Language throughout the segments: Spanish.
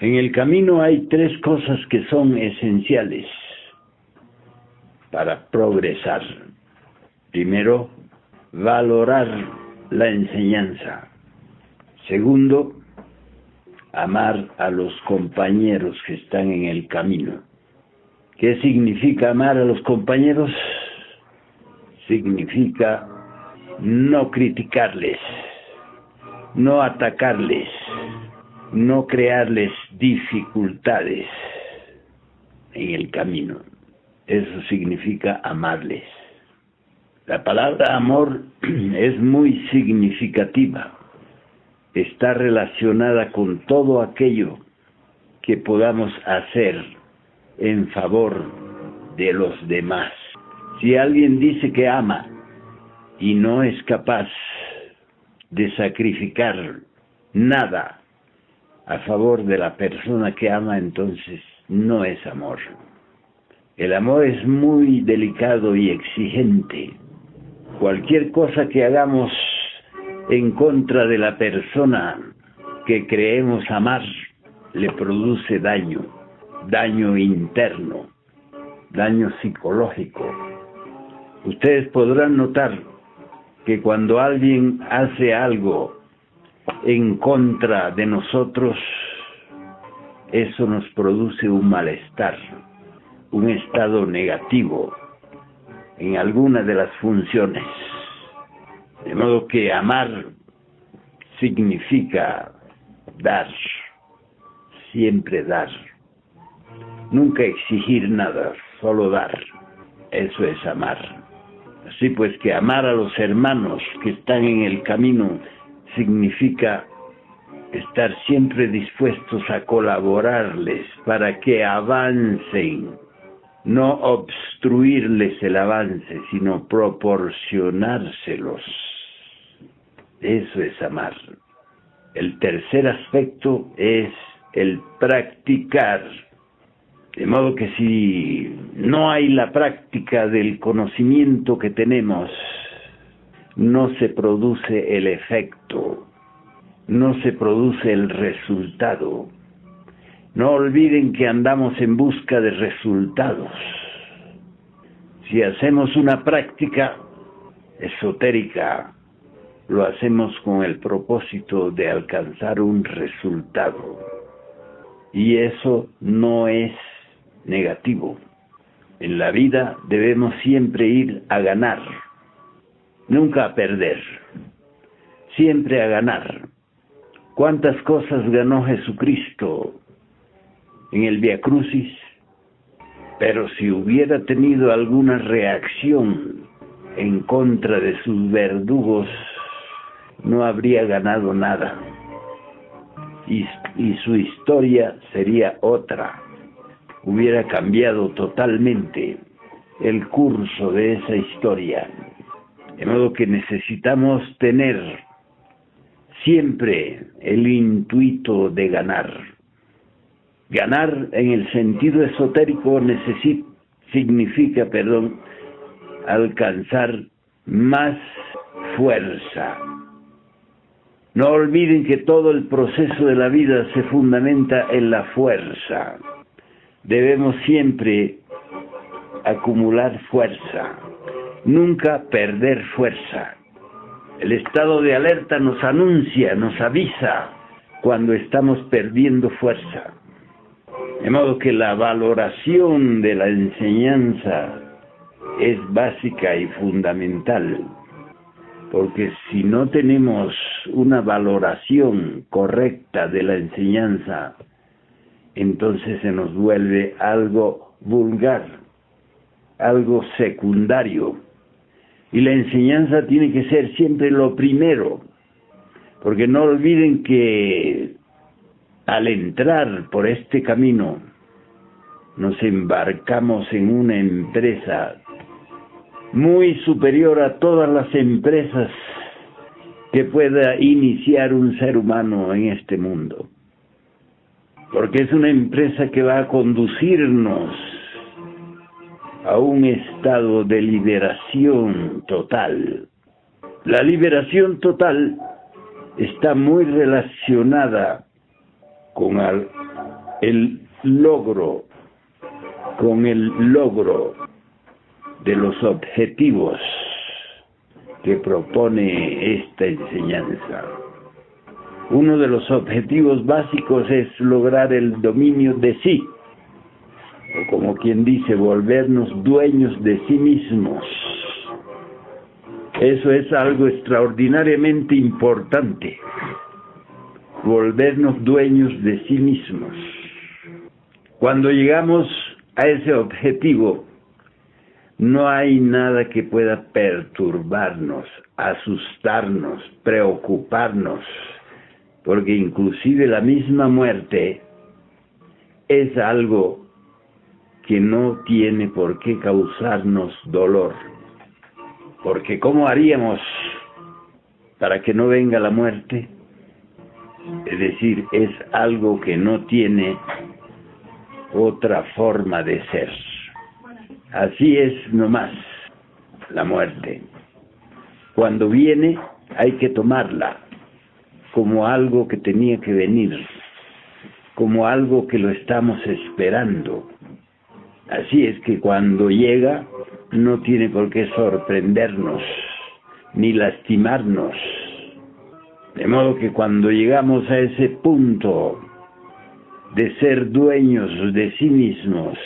En el camino hay tres cosas que son esenciales para progresar. Primero, valorar la enseñanza. Segundo, amar a los compañeros que están en el camino. ¿Qué significa amar a los compañeros? Significa no criticarles, no atacarles, no crearles dificultades en el camino. Eso significa amarles. La palabra amor es muy significativa. Está relacionada con todo aquello que podamos hacer en favor de los demás. Si alguien dice que ama y no es capaz de sacrificar nada a favor de la persona que ama, entonces no es amor. El amor es muy delicado y exigente. Cualquier cosa que hagamos en contra de la persona que creemos amar le produce daño, daño interno, daño psicológico. Ustedes podrán notar que cuando alguien hace algo en contra de nosotros, eso nos produce un malestar, un estado negativo en alguna de las funciones. De modo que amar significa dar, siempre dar. Nunca exigir nada, solo dar. Eso es amar. Así pues que amar a los hermanos que están en el camino significa estar siempre dispuestos a colaborarles para que avancen. No obstruirles el avance, sino proporcionárselos. Eso es amar. El tercer aspecto es el practicar. De modo que si no hay la práctica del conocimiento que tenemos, no se produce el efecto, no se produce el resultado. No olviden que andamos en busca de resultados. Si hacemos una práctica esotérica, lo hacemos con el propósito de alcanzar un resultado. Y eso no es negativo. En la vida debemos siempre ir a ganar, nunca a perder, siempre a ganar. ¿Cuántas cosas ganó Jesucristo en el Vía Crucis? Pero si hubiera tenido alguna reacción en contra de sus verdugos, no habría ganado nada. Y su historia sería otra. Hubiera cambiado totalmente el curso de esa historia. De modo que necesitamos tener siempre el intuito de ganar. Ganar en el sentido esotérico significa alcanzar más fuerza. No olviden que todo el proceso de la vida se fundamenta en la fuerza. Debemos siempre acumular fuerza, nunca perder fuerza. El estado de alerta nos anuncia, nos avisa cuando estamos perdiendo fuerza. De modo que la valoración de la enseñanza es básica y fundamental, porque si no tenemos una valoración correcta de la enseñanza, entonces se nos vuelve algo vulgar, algo secundario. Y la enseñanza tiene que ser siempre lo primero, porque no olviden que al entrar por este camino nos embarcamos en una empresa muy superior a todas las empresas que pueda iniciar un ser humano en este mundo. Porque es una empresa que va a conducirnos a un estado de liberación total. La liberación total está muy relacionada con el logro, con el logro de los objetivos que propone esta enseñanza. Uno de los objetivos básicos es lograr el dominio de sí, o como quien dice, volvernos dueños de sí mismos. Eso es algo extraordinariamente importante, volvernos dueños de sí mismos. Cuando llegamos a ese objetivo, no hay nada que pueda perturbarnos, asustarnos, preocuparnos, porque inclusive la misma muerte es algo que no tiene por qué causarnos dolor. Porque ¿cómo haríamos para que no venga la muerte? Es decir, es algo que no tiene otra forma de ser. Así es nomás la muerte. Cuando viene hay que tomarla como algo que tenía que venir, como algo que lo estamos esperando. Así es que cuando llega no tiene por qué sorprendernos ni lastimarnos. De modo que cuando llegamos a ese punto de ser dueños de sí mismos,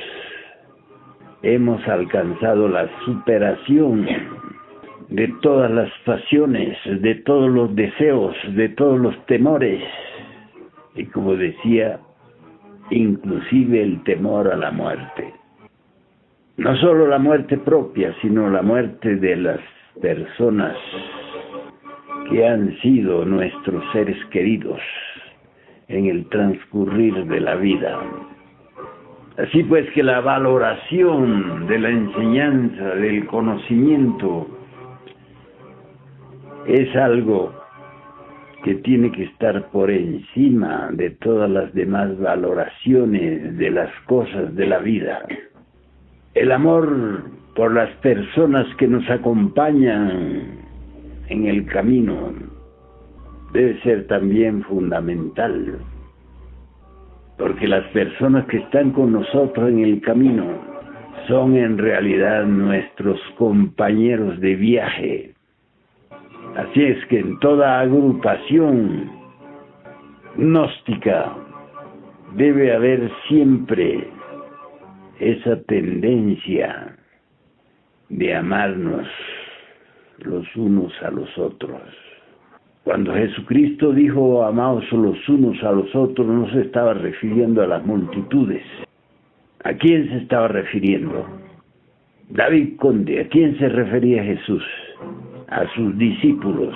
hemos alcanzado la superación de todas las pasiones, de todos los deseos, de todos los temores. Y como decía, inclusive el temor a la muerte. No solo la muerte propia, sino la muerte de las personas que han sido nuestros seres queridos en el transcurrir de la vida. Así pues que la valoración de la enseñanza, del conocimiento, es algo que tiene que estar por encima de todas las demás valoraciones de las cosas de la vida. El amor por las personas que nos acompañan en el camino debe ser también fundamental, porque las personas que están con nosotros en el camino son en realidad nuestros compañeros de viaje. Así es que en toda agrupación gnóstica debe haber siempre esa tendencia de amarnos los unos a los otros. Cuando Jesucristo dijo amaos los unos a los otros, no se estaba refiriendo a las multitudes. ¿A quién se estaba refiriendo? David Conde, ¿a quién se refería Jesús? A sus discípulos,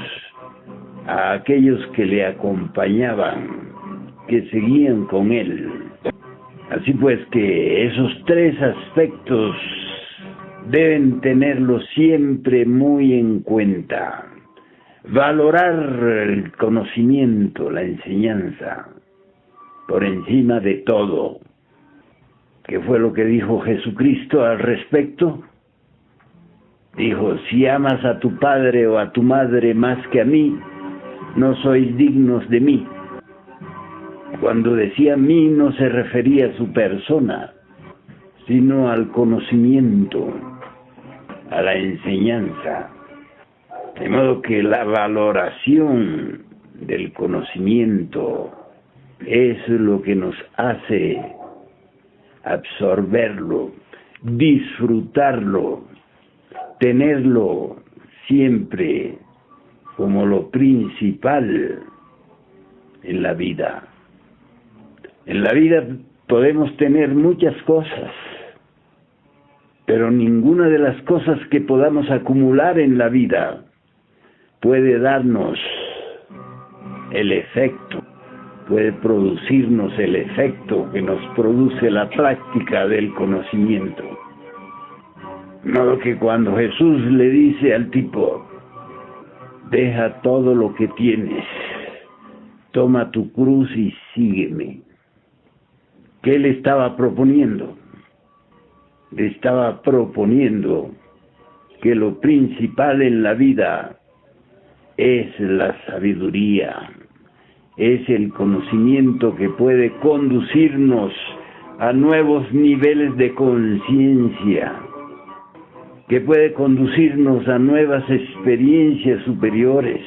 a aquellos que le acompañaban, que seguían con él. Así pues que esos tres aspectos deben tenerlos siempre muy en cuenta. Valorar el conocimiento, la enseñanza, por encima de todo. ¿Qué fue lo que dijo Jesucristo al respecto? Dijo, si amas a tu padre o a tu madre más que a mí, no sois dignos de mí. Cuando decía mí no se refería a su persona, sino al conocimiento, a la enseñanza. De modo que la valoración del conocimiento es lo que nos hace absorberlo, disfrutarlo, tenerlo siempre como lo principal en la vida. En la vida podemos tener muchas cosas, pero ninguna de las cosas que podamos acumular en la vida puede darnos el efecto, puede producirnos el efecto que nos produce la práctica del conocimiento. De modo que cuando Jesús le dice al tipo, deja todo lo que tienes, toma tu cruz y sígueme, ¿qué le estaba proponiendo? Le estaba proponiendo que lo principal en la vida es la sabiduría, es el conocimiento que puede conducirnos a nuevos niveles de conciencia, que puede conducirnos a nuevas experiencias superiores.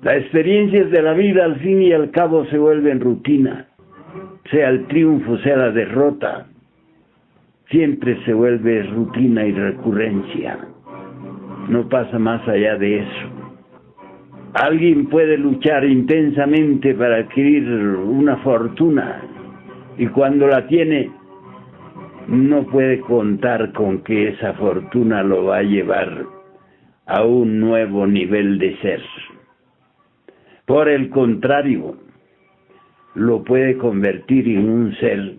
Las experiencias de la vida al fin y al cabo se vuelven rutina, sea el triunfo, sea la derrota, siempre se vuelve rutina y recurrencia, no pasa más allá de eso. Alguien puede luchar intensamente para adquirir una fortuna y cuando la tiene no puede contar con que esa fortuna lo va a llevar a un nuevo nivel de ser. Por el contrario, lo puede convertir en un ser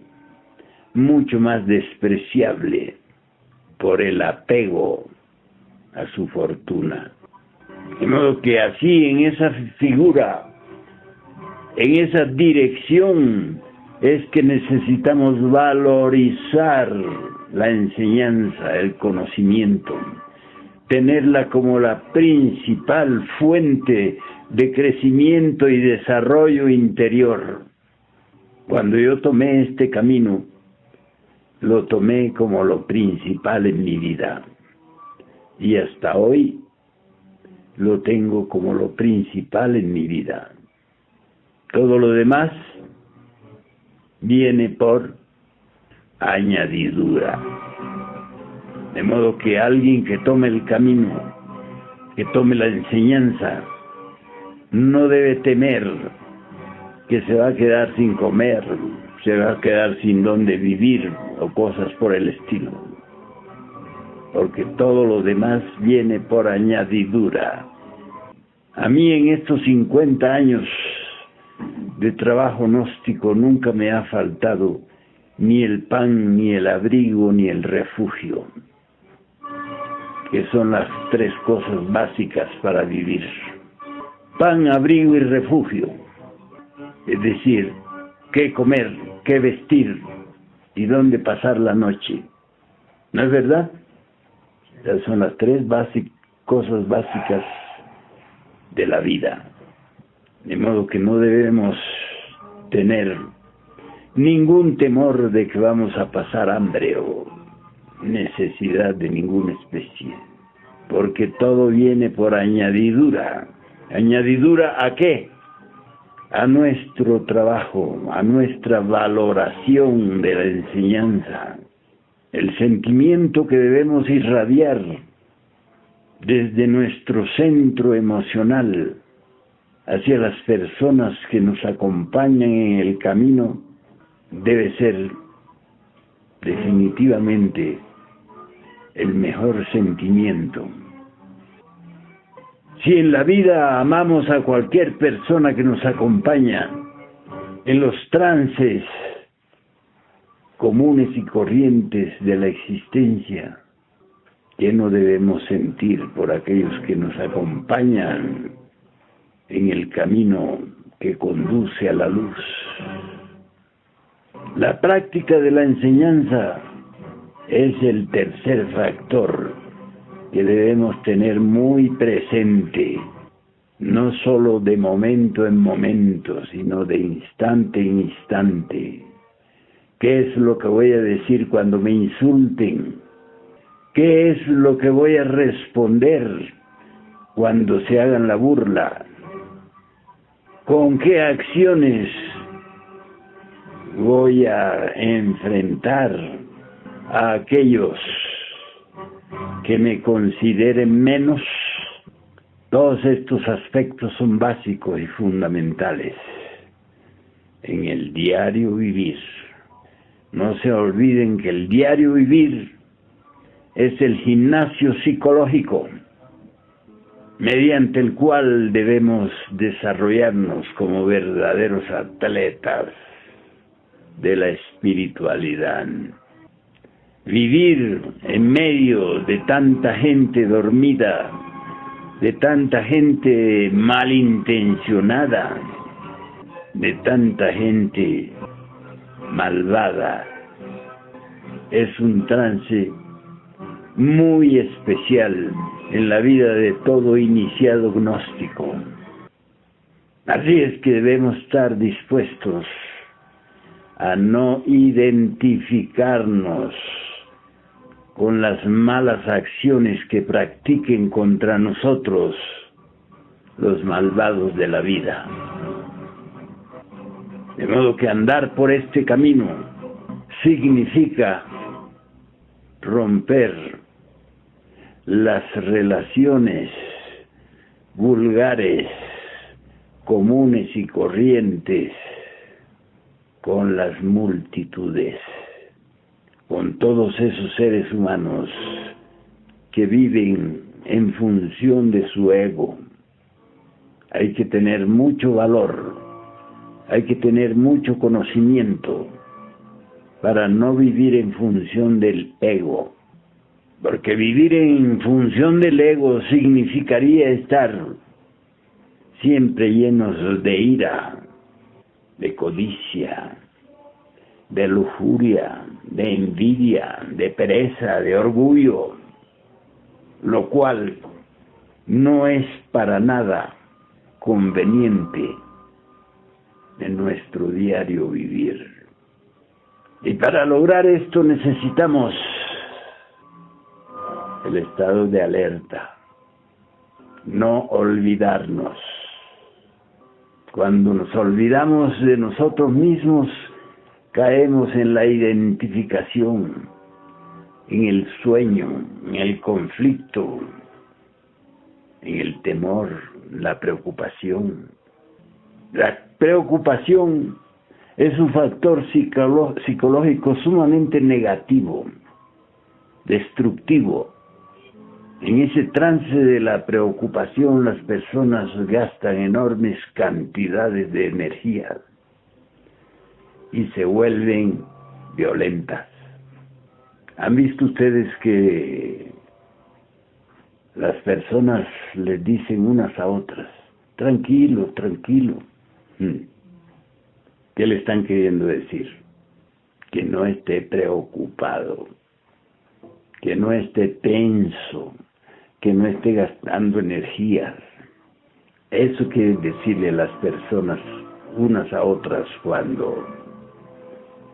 mucho más despreciable por el apego a su fortuna. De modo que así, en esa figura, en esa dirección, es que necesitamos valorizar la enseñanza, el conocimiento, tenerla como la principal fuente de crecimiento y desarrollo interior. Cuando yo tomé este camino, lo tomé como lo principal en mi vida. Y hasta hoy lo tengo como lo principal en mi vida. Todo lo demás viene por añadidura. De modo que alguien que tome el camino, que tome la enseñanza, no debe temer que se va a quedar sin comer, se va a quedar sin dónde vivir o cosas por el estilo. Porque todo lo demás viene por añadidura. A mí en estos 50 años de trabajo gnóstico nunca me ha faltado ni el pan, ni el abrigo, ni el refugio, que son las tres cosas básicas para vivir. Pan, abrigo y refugio, es decir, qué comer, qué vestir y dónde pasar la noche. ¿No es verdad? Esas son las tres cosas básicas de la vida. De modo que no debemos tener ningún temor de que vamos a pasar hambre o necesidad de ninguna especie, porque todo viene por añadidura. ¿Añadidura a qué? A nuestro trabajo, a nuestra valoración de la enseñanza, el sentimiento que debemos irradiar desde nuestro centro emocional hacia las personas que nos acompañan en el camino debe ser definitivamente el mejor sentimiento. Si en la vida amamos a cualquier persona que nos acompaña en los trances comunes y corrientes de la existencia, ¿qué no debemos sentir por aquellos que nos acompañan en el camino que conduce a la luz? La práctica de la enseñanza es el tercer factor que debemos tener muy presente, no solo de momento en momento, sino de instante en instante. ¿Qué es lo que voy a decir cuando me insulten? ¿Qué es lo que voy a responder cuando se hagan la burla? ¿Con qué acciones voy a enfrentar a aquellos que me consideren menos? Todos estos aspectos son básicos y fundamentales en el diario vivir. No se olviden que el diario vivir es el gimnasio psicológico mediante el cual debemos desarrollarnos como verdaderos atletas de la espiritualidad. Vivir en medio de tanta gente dormida, de tanta gente malintencionada, de tanta gente malvada, es un trance muy especial en la vida de todo iniciado gnóstico. Así es que debemos estar dispuestos a no identificarnos con las malas acciones que practiquen contra nosotros los malvados de la vida. De modo que andar por este camino significa romper las relaciones vulgares, comunes y corrientes con las multitudes, con todos esos seres humanos que viven en función de su ego. Hay que tener mucho valor, hay que tener mucho conocimiento para no vivir en función del ego, porque vivir en función del ego significaría estar siempre llenos de ira, de codicia, de lujuria, de envidia, de pereza, de orgullo, lo cual no es para nada conveniente en nuestro diario vivir. Y para lograr esto necesitamos el estado de alerta, no olvidarnos. Cuando nos olvidamos de nosotros mismos, caemos en la identificación, en el sueño, en el conflicto, en el temor, la preocupación. La preocupación es un factor psicológico sumamente negativo, destructivo. En ese trance de la preocupación las personas gastan enormes cantidades de energía y se vuelven violentas. ¿Han visto ustedes que las personas les dicen unas a otras, tranquilo, tranquilo? ¿Qué le están queriendo decir? Que no esté preocupado, que no esté tenso, que no esté gastando energías. Eso quiere decirle a las personas unas a otras cuando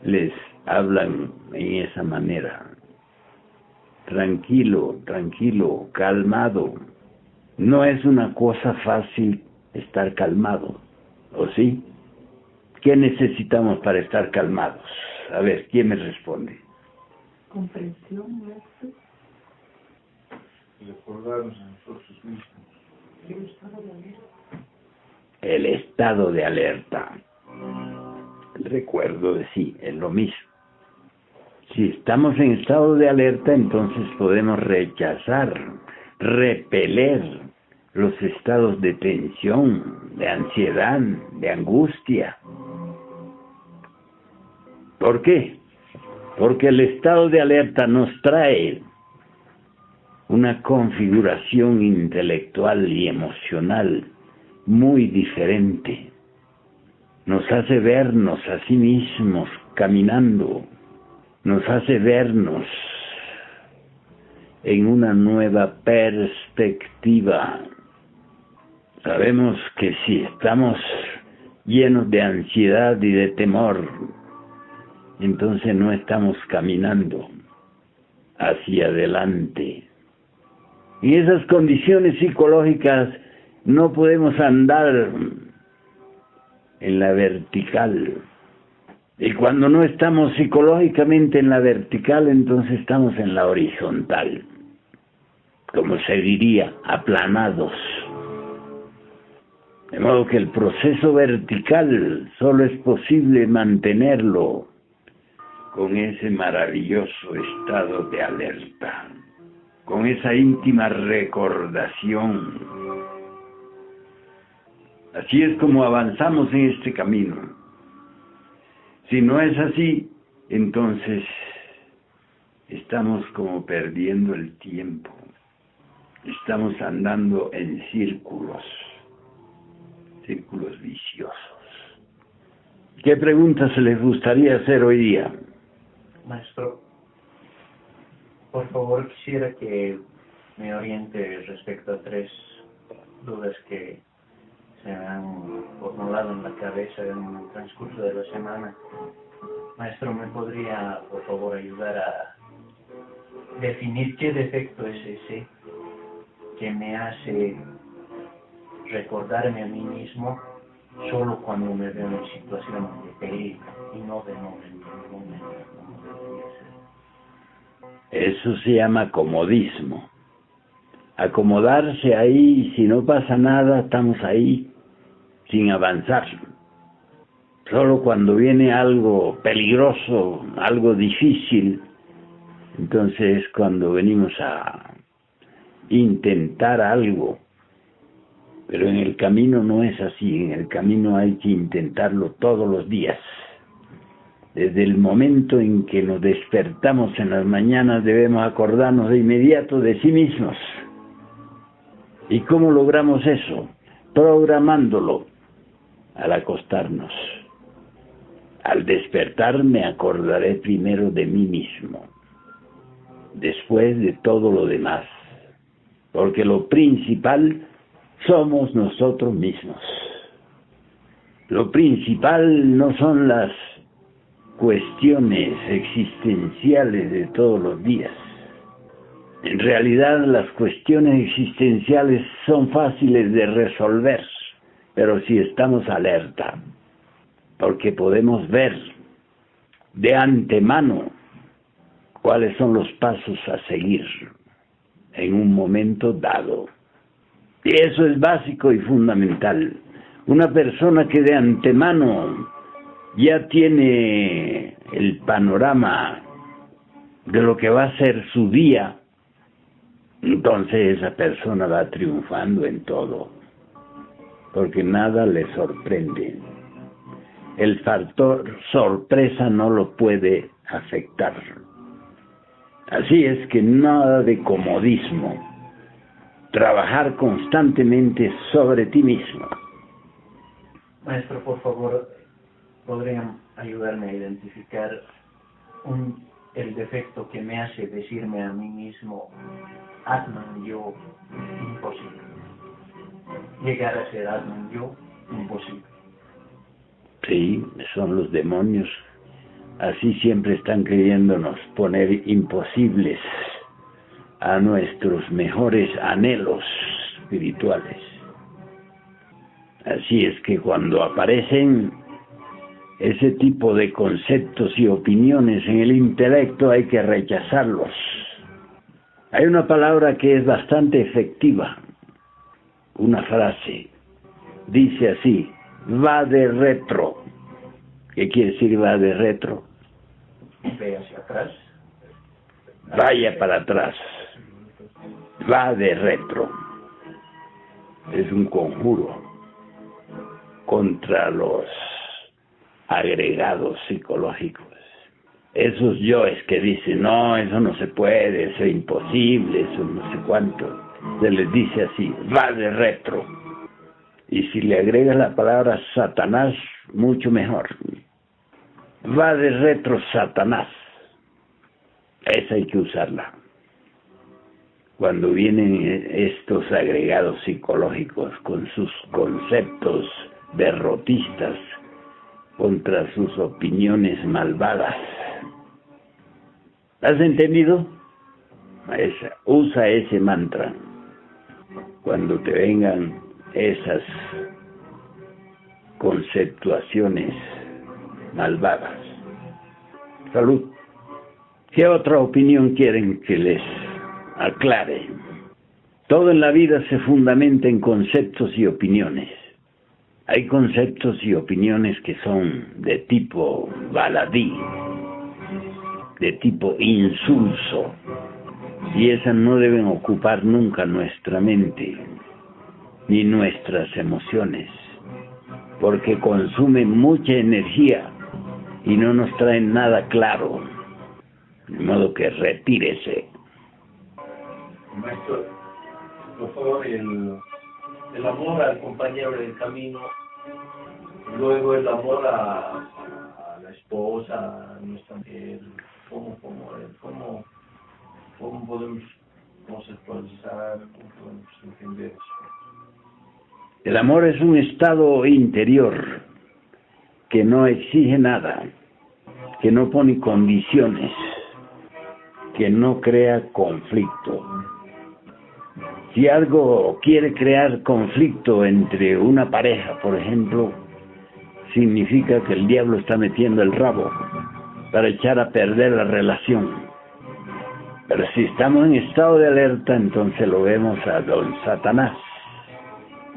les hablan en esa manera. Tranquilo, tranquilo, calmado. No es una cosa fácil estar calmado, ¿o sí? ¿Qué necesitamos para estar calmados? A ver, ¿quién me responde? Comprensión, maestro. Recordarnos a nosotros mismos. El estado de alerta. El estado de alerta. El recuerdo de sí, es lo mismo. Si estamos en estado de alerta, entonces podemos rechazar, repeler los estados de tensión, de ansiedad, de angustia. ¿Por qué? Porque el estado de alerta nos trae una configuración intelectual y emocional muy diferente. Nos hace vernos a sí mismos caminando, nos hace vernos en una nueva perspectiva. Sabemos que si estamos llenos de ansiedad y de temor, entonces no estamos caminando hacia adelante. En esas condiciones psicológicas no podemos andar en la vertical. Y cuando no estamos psicológicamente en la vertical, entonces estamos en la horizontal. Como se diría, aplanados. De modo que el proceso vertical solo es posible mantenerlo con ese maravilloso estado de alerta, con esa íntima recordación. Así es como avanzamos en este camino. Si no es así, entonces estamos como perdiendo el tiempo. Estamos andando en círculos viciosos. ¿Qué preguntas se les gustaría hacer hoy día? Maestro, por favor quisiera que me oriente respecto a 3 dudas que se me han formulado en la cabeza en el transcurso de la semana. Maestro, ¿me podría, por favor, ayudar a definir qué defecto es ese que me hace recordarme a mí mismo solo cuando me veo en situaciones de peligro y no de momento, como debería ser? Eso se llama comodismo. Acomodarse ahí, si no pasa nada, estamos ahí sin avanzar. Solo cuando viene algo peligroso, algo difícil, entonces cuando venimos a intentar algo. Pero en el camino no es así, en el camino hay que intentarlo todos los días. Desde el momento en que nos despertamos en las mañanas debemos acordarnos de inmediato de sí mismos. ¿Y cómo logramos eso? Programándolo al acostarnos. Al despertar me acordaré primero de mí mismo, después de todo lo demás, porque lo principal somos nosotros mismos. Lo principal no son las cuestiones existenciales de todos los días. En realidad las cuestiones existenciales son fáciles de resolver, pero si estamos alerta, porque podemos ver de antemano cuáles son los pasos a seguir en un momento dado. Y eso es básico y fundamental. Una persona que de antemano ya tiene el panorama de lo que va a ser su día, entonces esa persona va triunfando en todo, porque nada le sorprende. El factor sorpresa no lo puede afectar. Así es que nada de comodismo. Trabajar constantemente sobre ti mismo. Maestro, por favor, ¿podrían ayudarme a identificar el defecto que me hace decirme a mí mismo, Atman yo, imposible? Llegar a ser Atman yo, imposible. Sí, son los demonios. Así siempre están queriéndonos poner imposibles a nuestros mejores anhelos espirituales. Así es que cuando aparecen ese tipo de conceptos y opiniones en el intelecto hay que rechazarlos. Hay una palabra que es bastante efectiva, una frase, dice así, va de retro. ¿Qué quiere decir va de retro? Ve hacia atrás. Vaya para atrás. Va de retro. Es un conjuro contra los agregados psicológicos. Esos yoes que dicen, no, eso no se puede, eso es imposible, eso no sé cuánto. Se les dice así, va de retro. Y si le agregas la palabra Satanás, mucho mejor. Va de retro Satanás. Esa hay que usarla. Cuando vienen estos agregados psicológicos con sus conceptos derrotistas contra sus opiniones malvadas. ¿Has entendido? Usa ese mantra cuando te vengan esas conceptuaciones malvadas. Salud. ¿Qué otra opinión quieren que les aclare? Todo en la vida se fundamenta en conceptos y opiniones. Hay conceptos y opiniones que son de tipo baladí, de tipo insulso, y esas no deben ocupar nunca nuestra mente ni nuestras emociones, porque consumen mucha energía y no nos traen nada claro. De modo que retírese. Maestro, por favor, el amor al compañero del camino, luego el amor a la esposa, a nuestra mujer, ¿cómo podemos conceptualizar, cómo podemos entender eso? El amor es un estado interior que no exige nada, que no pone condiciones, que no crea conflicto. Si algo quiere crear conflicto entre una pareja, por ejemplo, significa que el diablo está metiendo el rabo para echar a perder la relación. Pero si estamos en estado de alerta, entonces lo vemos a don Satanás.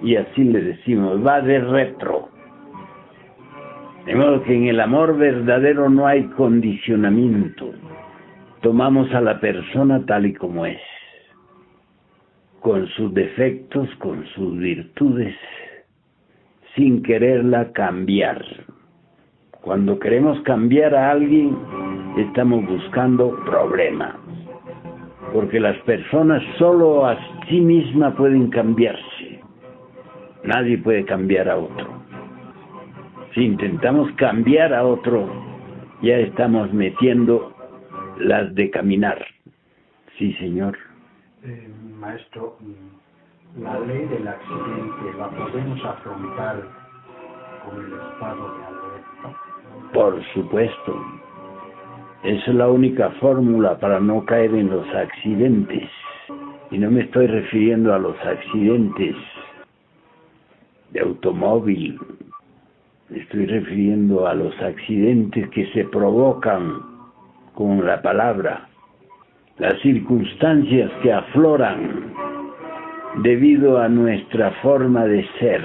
Y así le decimos, va de retro. De modo que en el amor verdadero no hay condicionamiento. Tomamos a la persona tal y como es, con sus defectos, con sus virtudes, sin quererla cambiar. Cuando queremos cambiar a alguien, estamos buscando problemas. Porque las personas solo a sí mismas pueden cambiarse. Nadie puede cambiar a otro. Si intentamos cambiar a otro, ya estamos metiendo las de caminar. Sí, señor. Maestro, la ley del accidente la podemos afrontar con el estado de alerta. Por supuesto. Esa es la única fórmula para no caer en los accidentes. Y no me estoy refiriendo a los accidentes de automóvil. Me estoy refiriendo a los accidentes que se provocan con la palabra. Las circunstancias que afloran debido a nuestra forma de ser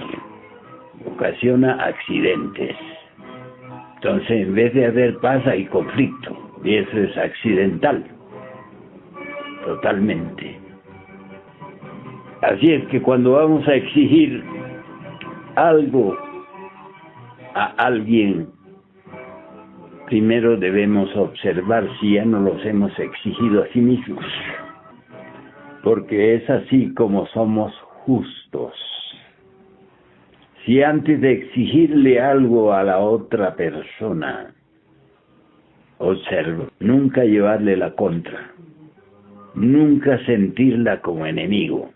ocasiona accidentes. Entonces, en vez de haber paz, hay conflicto. Y eso es accidental. Totalmente. Así es que cuando vamos a exigir algo a alguien, primero debemos observar si ya no los hemos exigido a sí mismos. Porque es así como somos justos. Si antes de exigirle algo a la otra persona, observo, nunca llevarle la contra, nunca sentirla como enemigo,